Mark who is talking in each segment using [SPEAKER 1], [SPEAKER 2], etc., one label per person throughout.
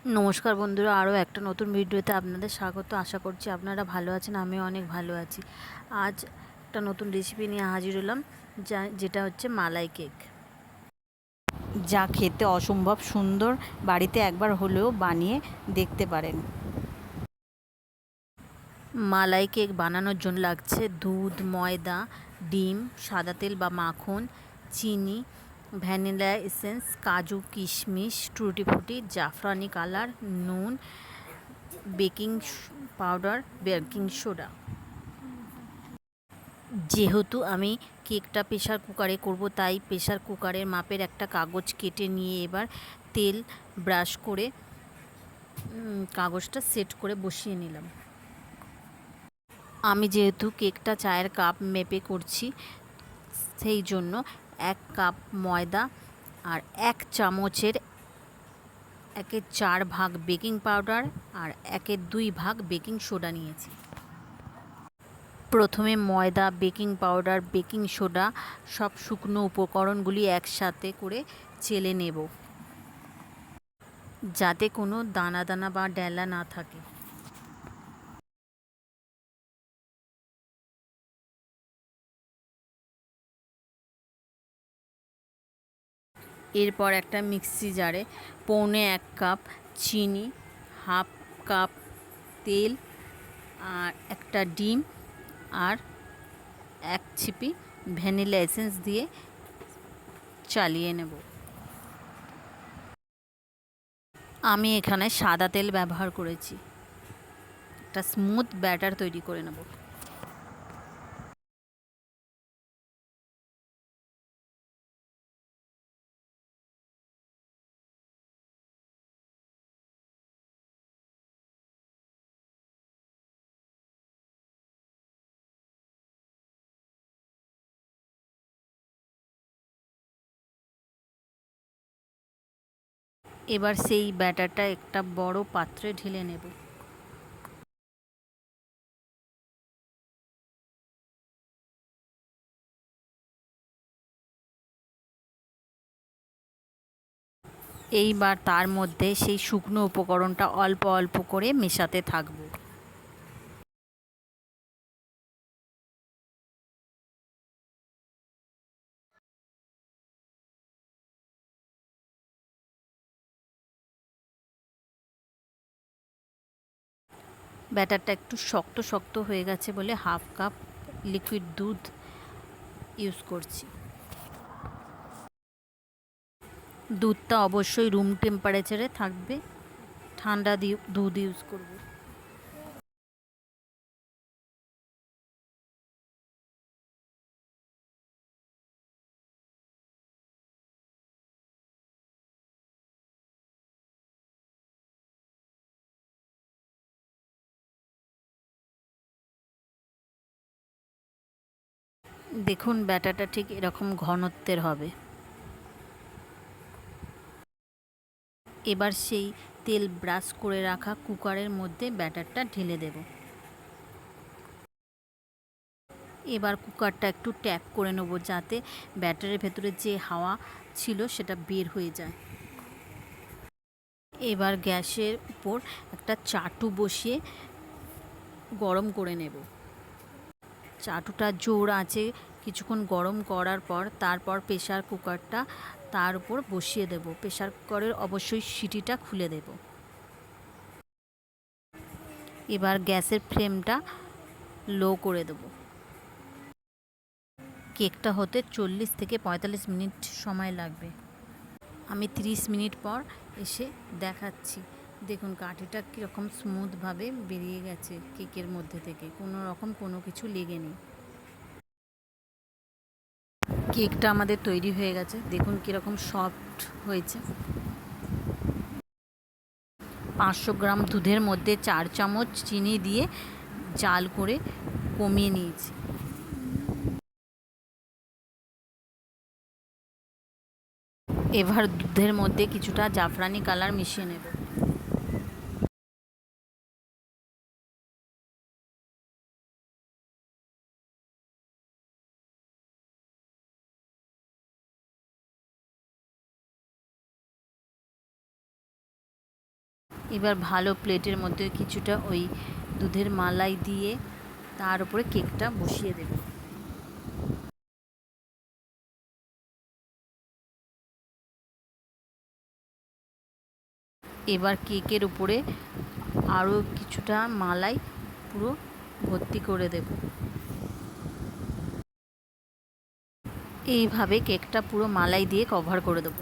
[SPEAKER 1] নমস্কার বন্ধুরা, আরও একটা নতুন ভিডিওতে আপনাদের স্বাগত। আশা করছি আপনারা ভালো আছেন, আমিও অনেক ভালো আছি। আজ একটা নতুন রেসিপি নিয়ে হাজির হলাম, যেটা হচ্ছে মালাই কেক, যা খেতে অসম্ভব সুন্দর। বাড়িতে একবার হলেও বানিয়ে দেখতে পারেন। মালাই কেক বানানোর জন্য লাগছে দুধ, ময়দা, ডিম, সাদা তেল বা মাখন, চিনি, ভ্যানিলা এসেন্স, কাজু, কিশমিশ, টুটি ফুটি, জাফরানি কালার, নুন, বেকিং পাউডার, বেকিং সোডা। যেহেতু আমি কেকটা প্রেশার কুকারে করব, তাই প্রেশার কুকারের মাপের একটা কাগজ কেটে নিয়ে এবার তেল ব্রাশ করে কাগজটা সেট করে বসিয়ে নিলাম। আমি যেহেতু কেকটা চায়ের কাপ মেপে করছি, সেই জন্য 1 কাপ ময়দা আর 1 চামচের 1/4 ভাগ বেকিং পাউডার আর 1/2 ভাগ বেকিং সোডা নিয়েছি। প্রথমে ময়দা, বেকিং পাউডার, বেকিং সোডা সব শুকনো উপকরণগুলি একসাথে করে চেলে নেব, যাতে কোনো দানা দানা বা ডেলা না থাকে। এরপর একটা মিক্সি জারে 1/4 কাপ চিনি, 1/2 কাপ তেল আর একটা ডিম আর 1 ছিপি ভ্যানিলা এসেন্স দিয়ে চালিয়ে নেব। আমি এখানে সাদা তেল ব্যবহার করেছি। একটা স্মুথ ব্যাটার তৈরি করে নেব। এবার সেই ব্যাটারটা একটা বড় পাত্রে ঢেলে নেব। এইবার তার মধ্যে সেই শুকনো উপকরণটা অল্প অল্প করে মেশাতে থাকবো। ব্যাটারটা একটু শক্ত শক্ত হয়ে গেছে বলে 1/2 কাপ লিকুইড দুধ ইউজ করছি। দুধটা অবশ্যই রুম টেম্পারেচারে থাকবে, ঠান্ডা দুধ ইউজ করব। দেখুন ব্যাটারটা ঠিক এরকম ঘনত্বের হবে। এবার সেই তেল ব্রাশ করে রাখা কুকারের মধ্যে ব্যাটারটা ঢেলে দেব। এবার কুকারটা একটু ট্যাপ করে নেব, যাতে ব্যাটারের ভেতরে যে হাওয়া ছিল সেটা বের হয়ে যায়। এবার গ্যাসের উপর একটা চাটু বসিয়ে গরম করে নেব। চাটুটা জোর আঁচে কিছুক্ষণ গরম করার পর তারপর প্রেশার কুকারটা তার উপর বসিয়ে দেব। প্রেশার কুকারের অবশ্যই সিটিটা খুলে দেব। এবার গ্যাসের ফ্লেমটা লো করে দেব। কেকটা হতে 40 থেকে 45 মিনিট সময় লাগবে। আমি 30 মিনিট পর এসে দেখাচ্ছি। দেখুন কাঠিটা কীরকম স্মুথভাবে বেরিয়ে গেছে কেকের মধ্যে থেকে, কোনো রকম কোনো কিছু লেগে নেই। কেকটা আমাদের তৈরি হয়ে গেছে, দেখুন কীরকম সফট হয়েছে। 500 গ্রাম দুধের মধ্যে 4 চামচ চিনি দিয়ে জাল করে কমিয়ে নিয়েছি। এবার দুধের মধ্যে কিছুটা জাফরানি কালার মিশিয়ে নেব। এবার ভালো প্লেটের মধ্যে কিছুটা ওই দুধের মালাই দিয়ে তার উপরে কেকটা বসিয়ে দেব। এবার কেকের উপরে আরও কিছুটা মালাই পুরো ভর্তি করে দেব। এইভাবে কেকটা পুরো মালাই দিয়ে কভার করে দেবো।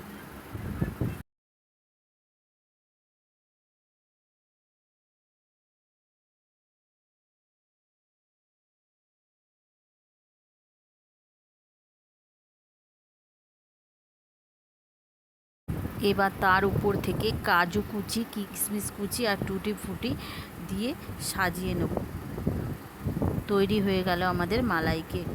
[SPEAKER 1] এবার তার উপর থেকে কাজু কুচি, কিশমিশ কুচি আর টুটি ফুটি দিয়ে সাজিয়ে নেব। তৈরি হয়ে গেল আমাদের মালাই কেক।